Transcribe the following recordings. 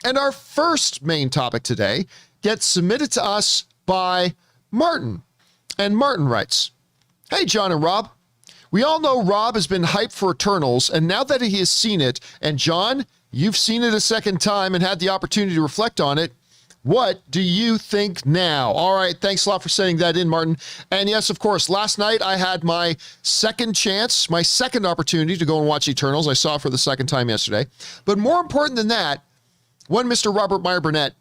And our first main topic today gets submitted to us by Martin. And Martin writes, "Hey, John and Rob. We all know Rob has been hyped for Eternals, and now that he has seen it, and John, you've seen it a second time and had the opportunity to reflect on it, what do you think now?" All right, thanks a lot for sending that in, Martin. And yes, of course, last night I had my second chance, my second opportunity to go and watch Eternals. I saw it for the second time yesterday. But more important than that, one Mr. Robert Meyer Burnett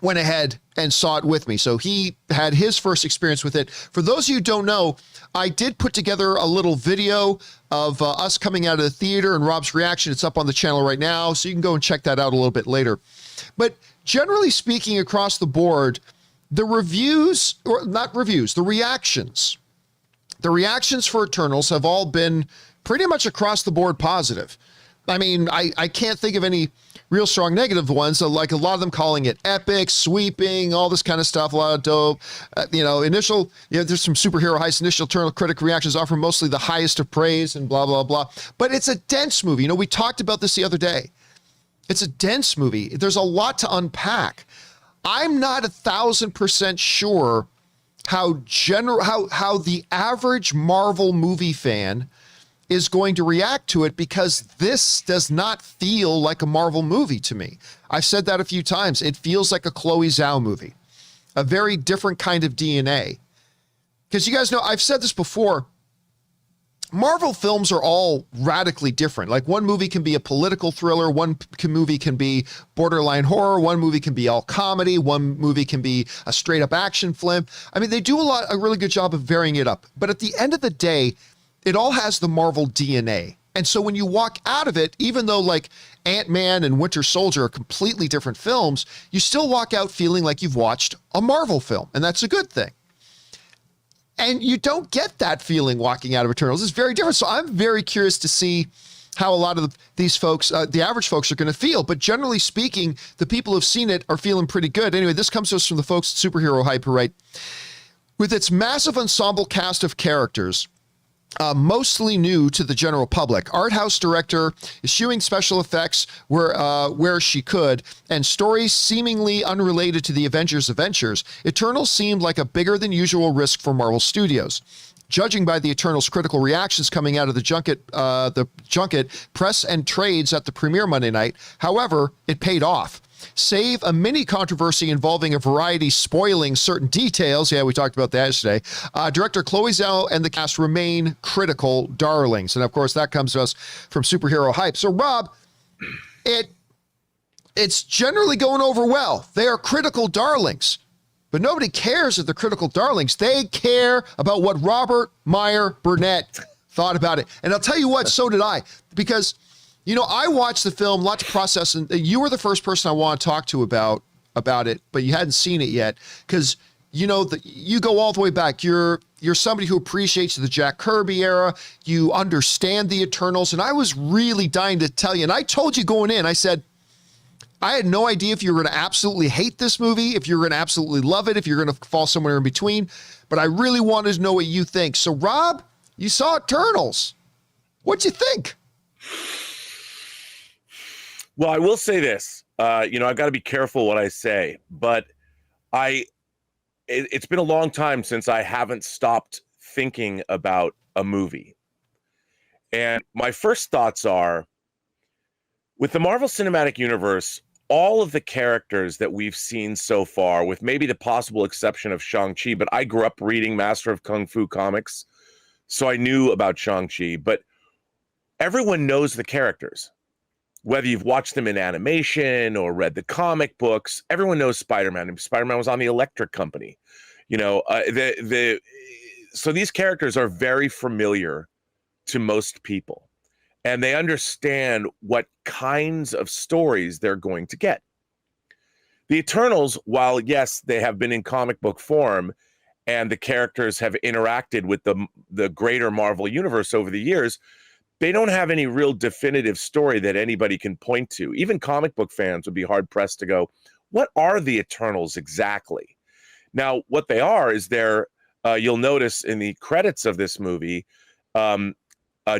went ahead and saw it with me. So he had his first experience with it. For those of you who don't know, I did put together a little video of us coming out of the theater and Rob's reaction. It's up on the channel right now, so you can go and check that out a little bit later. But generally speaking, across the board, the reviews, or not reviews, the reactions for Eternals have all been pretty much across the board positive. I mean, I can't think of any real strong negative ones, like a lot of them calling it epic, sweeping, all this kind of stuff, a lot of dope. There's some superhero heists. Initial Eternal critic reactions offer mostly the highest of praise and blah, blah, blah. But it's a dense movie. We talked about this the other day. It's a dense movie. There's a lot to unpack. I'm not 1,000% sure how the average Marvel movie fan is going to react to it, because this does not feel like a Marvel movie to me. I've said that a few times. It feels like a Chloe Zhao movie, a very different kind of DNA. Because you guys know, I've said this before, Marvel films are all radically different. Like, one movie can be a political thriller, one movie can be borderline horror, one movie can be all comedy, one movie can be a straight up action film. I mean, they do a really good job of varying it up. But at the end of the day, it all has the Marvel DNA. And so when you walk out of it, even though like Ant-Man and Winter Soldier are completely different films, you still walk out feeling like you've watched a Marvel film. And that's a good thing. And you don't get that feeling walking out of Eternals. It's very different. So I'm very curious to see how a lot of these folks, the average folks, are going to feel. But generally speaking, the people who've seen it are feeling pretty good. Anyway, this comes to us from the folks at Superhero Hype, who write, "With its massive ensemble cast of characters, mostly new to the general public, art house director eschewing special effects where she could, and stories seemingly unrelated to the Avengers' adventures, Eternals seemed like a bigger than usual risk for Marvel Studios. Judging by the Eternals' critical reactions coming out of the junket press and trades at the premiere Monday night, however, it paid off. Save a mini controversy involving a variety spoiling certain details," yeah, we talked about that yesterday, "Director Chloe Zhao and the cast remain critical darlings." And of course, that comes to us from Superhero Hype. So Rob, it's generally going over well. They are critical darlings, but nobody cares if they're critical darlings. They care about what Robert Meyer Burnett thought about it. And I'll tell you what, so did I, because I watched the film, a lot to process, and you were the first person I want to talk to about it, but you hadn't seen it yet, because you go all the way back. You're somebody who appreciates the Jack Kirby era. You understand the Eternals, and I was really dying to tell you. And I told you going in, I said, I had no idea if you were going to absolutely hate this movie, if you were going to absolutely love it, if you're going to fall somewhere in between. But I really wanted to know what you think. So, Rob, you saw Eternals. What'd you think? Well, I will say this, I've got to be careful what I say, but it's been a long time since I haven't stopped thinking about a movie. And my first thoughts are, with the Marvel Cinematic Universe, all of the characters that we've seen so far, with maybe the possible exception of Shang-Chi, but I grew up reading Master of Kung Fu comics, so I knew about Shang-Chi, but everyone knows the characters. Whether you've watched them in animation or read the comic books, everyone knows Spider-Man. Spider-Man was on the Electric Company. So these characters are very familiar to most people, and they understand what kinds of stories they're going to get. The Eternals, while yes, they have been in comic book form, and the characters have interacted with the greater Marvel universe over the years, they don't have any real definitive story that anybody can point to. Even comic book fans would be hard-pressed to go, what are the Eternals exactly? Now, what they are is you'll notice in the credits of this movie,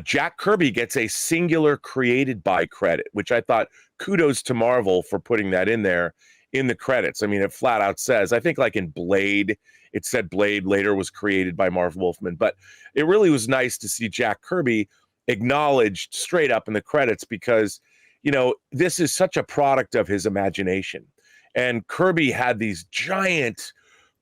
Jack Kirby gets a singular created by credit, which I thought kudos to Marvel for putting that in there in the credits. I mean, it flat out says, I think like in Blade, it said Blade later was created by Marv Wolfman, but it really was nice to see Jack Kirby acknowledged straight up in the credits because, you know, this is such a product of his imagination. And Kirby had these giant,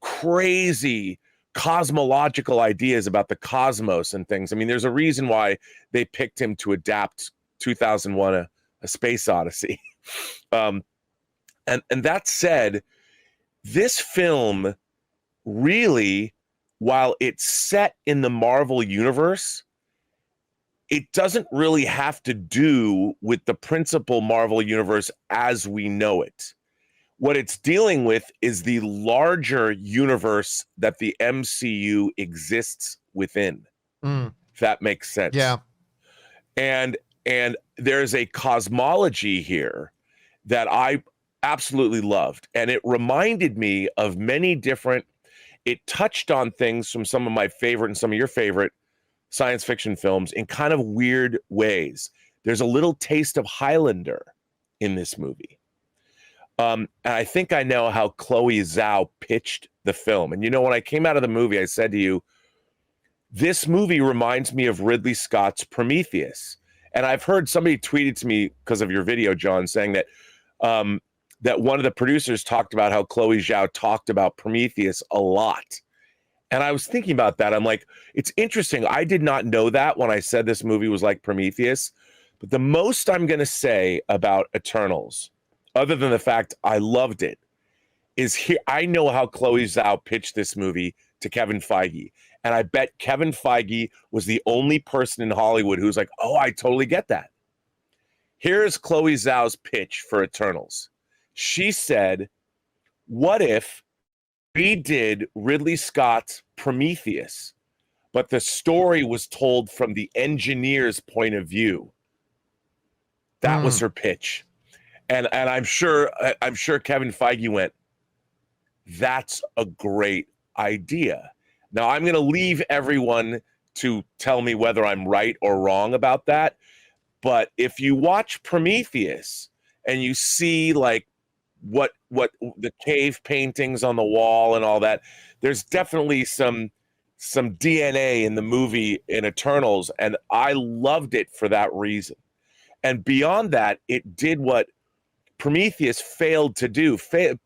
crazy cosmological ideas about the cosmos and things. I mean, there's a reason why they picked him to adapt 2001, A Space Odyssey. And that said, this film really, while it's set in the Marvel universe, it doesn't really have to do with the principal Marvel universe as we know it. What it's dealing with is the larger universe that the MCU exists within. If that makes sense. Yeah. And there's a cosmology here that I absolutely loved. And it reminded me of many different, it touched on things from some of my favorite and some of your favorite science fiction films in kind of weird ways. There's a little taste of Highlander in this movie. And I think I know how Chloe Zhao pitched the film. And, you know, when I came out of the movie, I said to you, this movie reminds me of Ridley Scott's Prometheus. And I've heard somebody tweeted to me because of your video, John, saying that that one of the producers talked about how Chloe Zhao talked about Prometheus a lot. And I was thinking about that. I'm like, it's interesting. I did not know that when I said this movie was like Prometheus. But the most I'm going to say about Eternals, other than the fact I loved it, is here. I know how Chloe Zhao pitched this movie to Kevin Feige. And I bet Kevin Feige was the only person in Hollywood who's like, oh, I totally get that. Here's Chloe Zhao's pitch for Eternals. She said, what if we did Ridley Scott's Prometheus, but the story was told from the engineer's point of view? That was her pitch. And I'm sure Kevin Feige went, that's a great idea. Now I'm going to leave everyone to tell me whether I'm right or wrong about that. But if you watch Prometheus and you see like what the cave paintings on the wall and all that, there's definitely some DNA in the movie in Eternals, and I loved it for that reason. And beyond that, it did what Prometheus failed to do.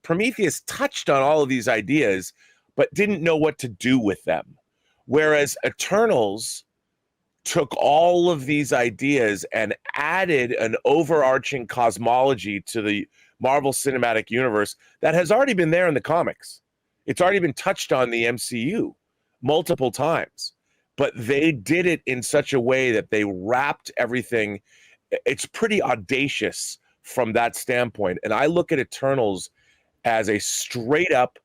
Prometheus touched on all of these ideas, but didn't know what to do with them. Whereas Eternals took all of these ideas and added an overarching cosmology to the Marvel Cinematic Universe that has already been there in the comics. It's already been touched on the MCU multiple times, but they did it in such a way that they wrapped everything. It's pretty audacious from that standpoint. And I look at Eternals as a straight up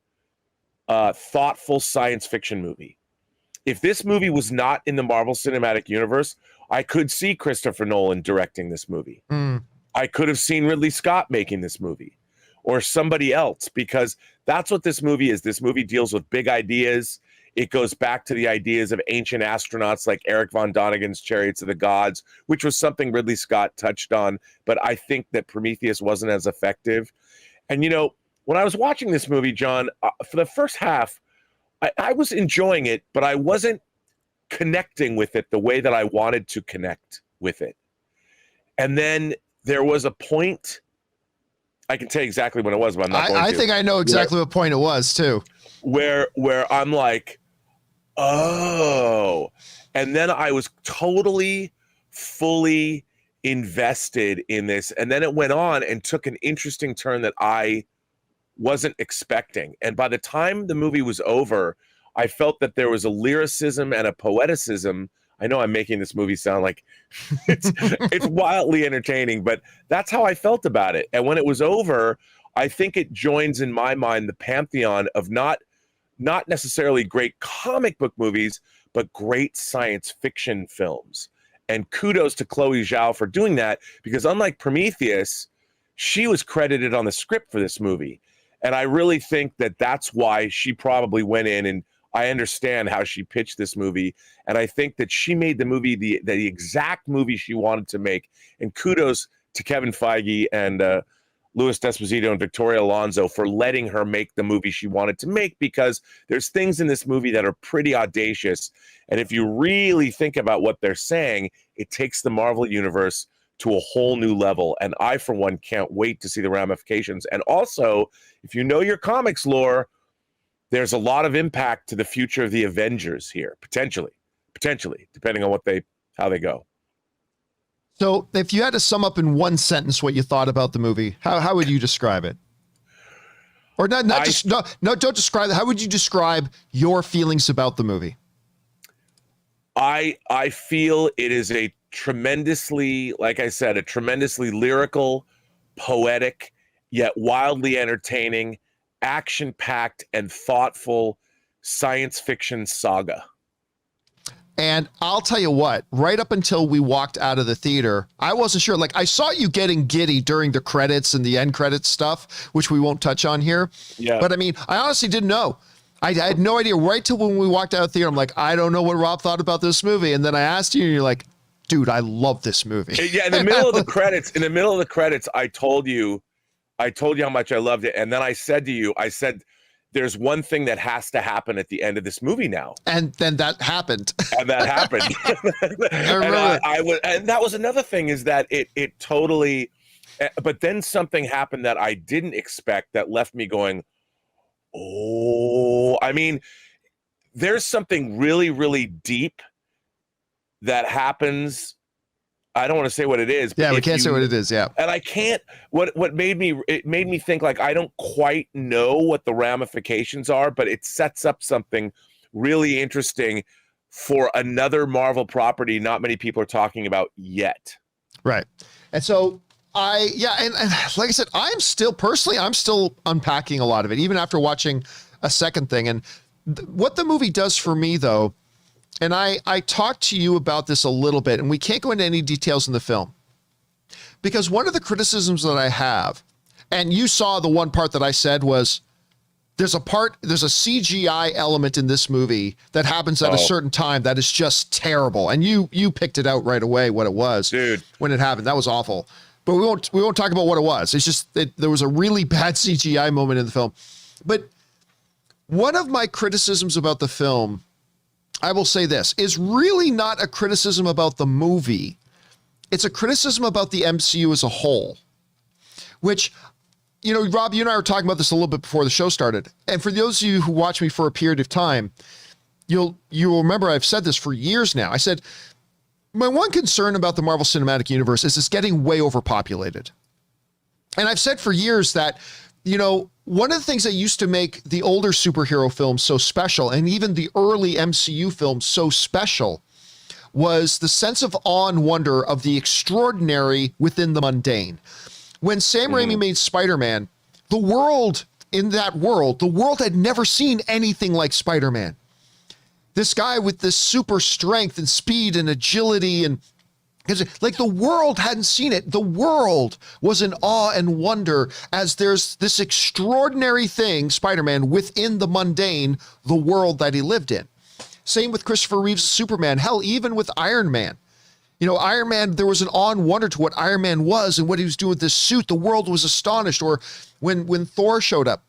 thoughtful science fiction movie. If this movie was not in the Marvel Cinematic Universe, I could see Christopher Nolan directing this movie. I could have seen Ridley Scott making this movie or somebody else, because that's what this movie is. This movie deals with big ideas. It goes back to the ideas of ancient astronauts like Eric Von Donigan's Chariots of the Gods, which was something Ridley Scott touched on, but I think that Prometheus wasn't as effective. And, you know, when I was watching this movie, John, for the first half, I was enjoying it, but I wasn't connecting with it the way that I wanted to connect with it. And then there was a point, I can tell you exactly when it was, but I'm not going to. I think I know exactly what point it was too. Where I'm like, oh. And then I was totally, fully invested in this. And then it went on and took an interesting turn that I wasn't expecting. And by the time the movie was over, I felt that there was a lyricism and a poeticism. I know I'm making this movie sound like it's wildly entertaining, but that's how I felt about it. And when it was over, I think it joins in my mind the pantheon of not necessarily great comic book movies, but great science fiction films. And kudos to Chloe Zhao for doing that, because unlike Prometheus, she was credited on the script for this movie. And I really think that that's why she probably went in, and I understand how she pitched this movie. And I think that she made the movie the exact movie she wanted to make. And kudos to Kevin Feige and Louis D'Esposito and Victoria Alonso for letting her make the movie she wanted to make, because there's things in this movie that are pretty audacious. And if you really think about what they're saying, it takes the Marvel Universe to a whole new level. And I, for one, can't wait to see the ramifications. And also, if you know your comics lore, there's a lot of impact to the future of the Avengers here, potentially, depending on how they go. So if you had to sum up in one sentence what you thought about the movie, how would you describe it? Or don't describe it. How would you describe your feelings about the movie? I feel it is a tremendously, like I said, a tremendously lyrical, poetic, yet wildly entertaining, action-packed, and thoughtful science fiction saga. And I'll tell you what, right up until we walked out of the theater, I wasn't sure. Like, I saw you getting giddy during the credits and the end credits stuff, which we won't touch on here. Yeah. But I mean, I honestly didn't know. I had no idea right till when we walked out of the theater. I'm like, I don't know what Rob thought about this movie. And then I asked you, and you're like, dude, I love this movie. Yeah, in the middle of the credits, I told you how much I loved it. And then I said to you, there's one thing that has to happen at the end of this movie now. And then that happened. And that happened. I remember. And that was another thing, is that it totally, but then something happened that I didn't expect that left me going, oh, I mean, there's something really, really deep that happens. I don't want to say what it is. Yeah, we can't say what it is. Yeah. And I can't, it made me think, like, I don't quite know what the ramifications are, but it sets up something really interesting for another Marvel property not many people are talking about yet. Right. And so and like I said, I'm still unpacking a lot of it, even after watching a second thing. And what the movie does for me, though, and I talked to you about this a little bit, and we can't go into any details in the film, because one of the criticisms that I have, and you saw the one part that I said was, there's a CGI element in this movie that happens at a certain time that is just terrible. And you picked it out right away what it was. Dude, when it happened. That was awful. But we won't talk about what it was. It's just that there was a really bad CGI moment in the film. But one of my criticisms about the film, I will say this, is really not a criticism about the movie. It's a criticism about the MCU as a whole, which, you know, Rob, you and I were talking about this a little bit before the show started. And for those of you who watch me for a period of time, you'll remember I've said this for years now. I said, my one concern about the Marvel Cinematic Universe is it's getting way overpopulated. And I've said for years that, you know, one of the things that used to make the older superhero films so special, and even the early MCU films so special, was the sense of awe and wonder of the extraordinary within the mundane. When Sam Raimi made Spider-Man, the world had never seen anything like Spider-Man. This guy with this super strength and speed and agility, and like the world hadn't seen it. The world was in awe and wonder as there's this extraordinary thing, Spider-Man, within the mundane, the world that he lived in. Same with Christopher Reeve's Superman. Hell, even with Iron Man. You know, Iron Man, there was an awe and wonder to what Iron Man was and what he was doing with this suit. The world was astonished. Or when Thor showed up.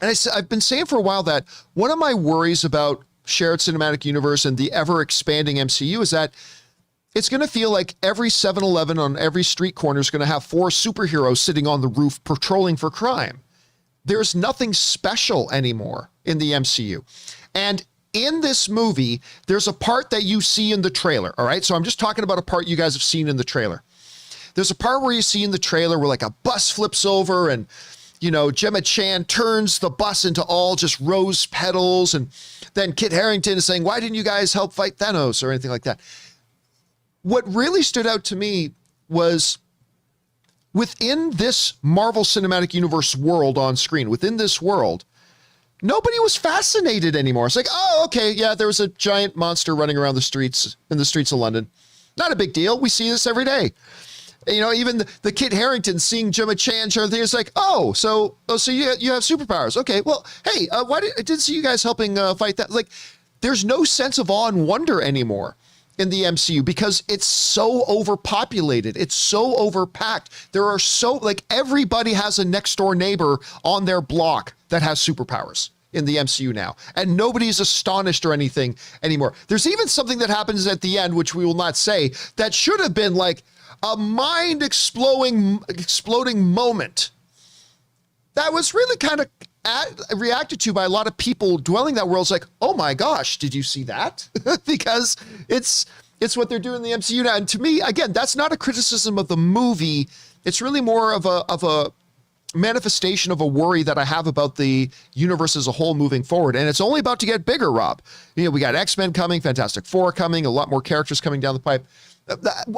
And I've been saying for a while that one of my worries about shared cinematic universe and the ever expanding MCU is that it's going to feel like every 7-Eleven on every street corner is going to have 4 superheroes sitting on the roof patrolling for crime. There's nothing special anymore in the MCU. And in this movie, there's a part that you see in the trailer. All right. So I'm just talking about a part you guys have seen in the trailer. There's a part where you see in the trailer where like a bus flips over and, you know, Gemma Chan turns the bus into all just rose petals. And then Kit Harington is saying, why didn't you guys help fight Thanos or anything like that? What really stood out to me was within this Marvel Cinematic Universe world on screen, within this world, nobody was fascinated anymore. It's like, oh, okay, yeah, there was a giant monster running around in the streets of London. Not a big deal. We see this every day. You know, even the Kit Harington seeing Gemma Chan, it's like, so you have superpowers. Okay, well, hey, I didn't see you guys helping fight that. Like, there's no sense of awe and wonder anymore. in the MCU because it's so overpopulated. It's so overpacked. There are so, like, everybody has a next door neighbor on their block that has superpowers in the MCU now. And nobody's astonished or anything anymore. There's even something that happens at the end, which we will not say, that should have been like a mind exploding moment that was really kind of reacted to by a lot of people dwelling that world. It's like, oh my gosh, did you see that? Because it's what they're doing in the MCU now. And to me, again, that's not a criticism of the movie. It's really more of a manifestation of a worry that I have about the universe as a whole moving forward. And it's only about to get bigger, Rob. You know, we got X-Men coming, Fantastic Four coming, a lot more characters coming down the pipe.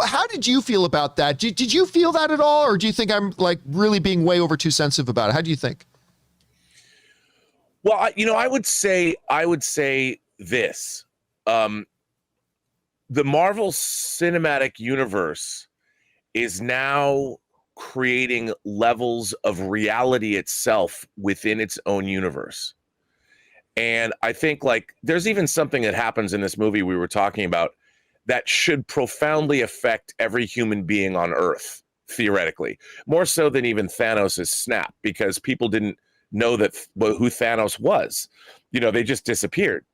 How did you feel about that? Did you feel that at all? Or do you think I'm like really being way over too sensitive about it? How do you think? Well, I would say this. The Marvel Cinematic Universe is now creating levels of reality itself within its own universe. And I think, like, there's even something that happens in this movie we were talking about that should profoundly affect every human being on Earth, theoretically, more so than even Thanos' snap, because people didn't know who Thanos was. You know, they just disappeared.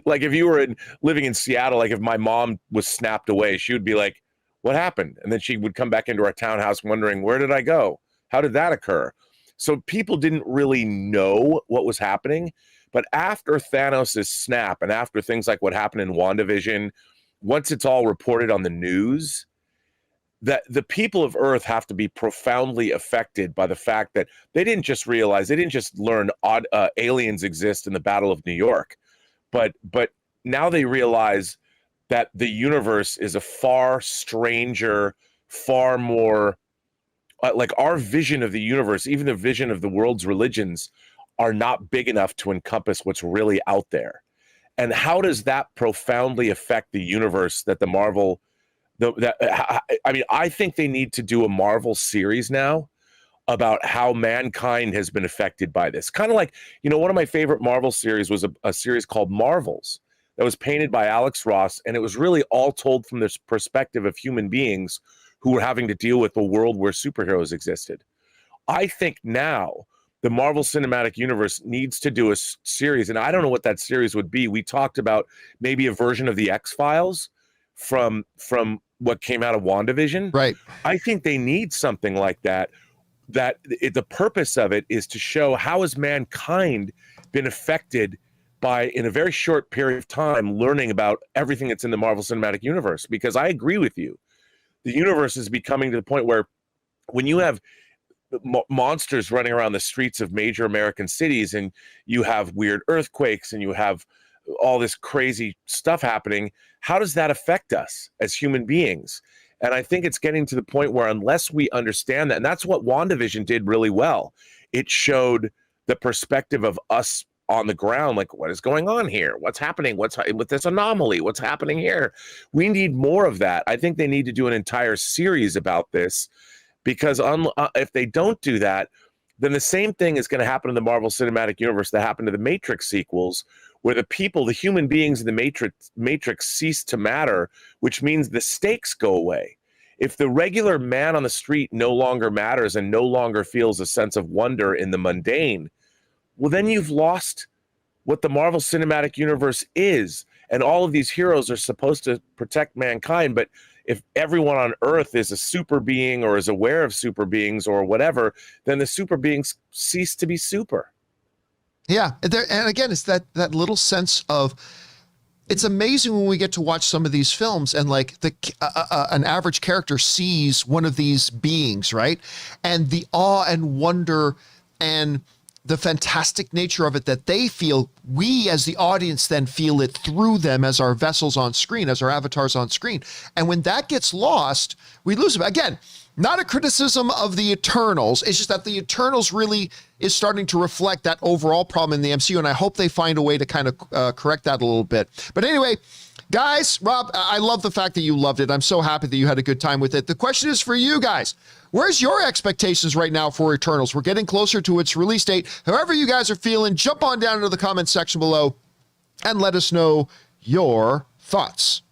Like, if you were living in Seattle, like if my mom was snapped away, she would be like, what happened? And then she would come back into our townhouse wondering, where did I go? How did that occur? So people didn't really know what was happening. But after Thanos' snap and after things like what happened in WandaVision, once it's all reported on the news, that the people of Earth have to be profoundly affected by the fact that they didn't just learn aliens exist in the Battle of New York, but now they realize that the universe is a far stranger, far more like our vision of the universe, even the vision of the world's religions, are not big enough to encompass what's really out there. And how does that profoundly affect the universe that I think they need to do a Marvel series now about how mankind has been affected by this. Kind of like, one of my favorite Marvel series was a series called Marvels that was painted by Alex Ross, and it was really all told from this perspective of human beings who were having to deal with a world where superheroes existed. I think now the Marvel Cinematic Universe needs to do a series, and I don't know what that series would be. We talked about maybe a version of the X-Files from what came out of WandaVision. Right. I think they need something like that. The purpose of it is to show how has mankind been affected by, in a very short period of time, learning about everything that's in the Marvel Cinematic Universe. Because I agree with you. The universe is becoming to the point where when you have monsters running around the streets of major American cities and you have weird earthquakes and you have all this crazy stuff happening, how does that affect us as human beings? And I think it's getting to the point where unless we understand that, and that's what WandaVision did really well, it showed the perspective of us on the ground, like, what is going on here? What's happening? What's with this anomaly? What's happening here? We need more of that. I think they need to do an entire series about this, because if they don't do that, then the same thing is going to happen in the Marvel Cinematic Universe that happened to the Matrix sequels, where the human beings in the Matrix cease to matter, which means the stakes go away. If the regular man on the street no longer matters and no longer feels a sense of wonder in the mundane, well, then you've lost what the Marvel Cinematic Universe is. And all of these heroes are supposed to protect mankind. But if everyone on Earth is a super being or is aware of super beings or whatever, then the super beings cease to be super. Yeah. And again, it's that little sense of, it's amazing when we get to watch some of these films and like an average character sees one of these beings, right? And the awe and wonder and the fantastic nature of it that they feel, we as the audience then feel it through them as our vessels on screen, as our avatars on screen. And when that gets lost, we lose it. Again, not a criticism of the Eternals. It's just that the Eternals really is starting to reflect that overall problem in the MCU. And I hope they find a way to kind of correct that a little bit. But anyway, guys, Rob, I love the fact that you loved it. I'm so happy that you had a good time with it. The question is for you guys. Where's your expectations right now for Eternals? We're getting closer to its release date. However you guys are feeling, jump on down into the comment section below and let us know your thoughts.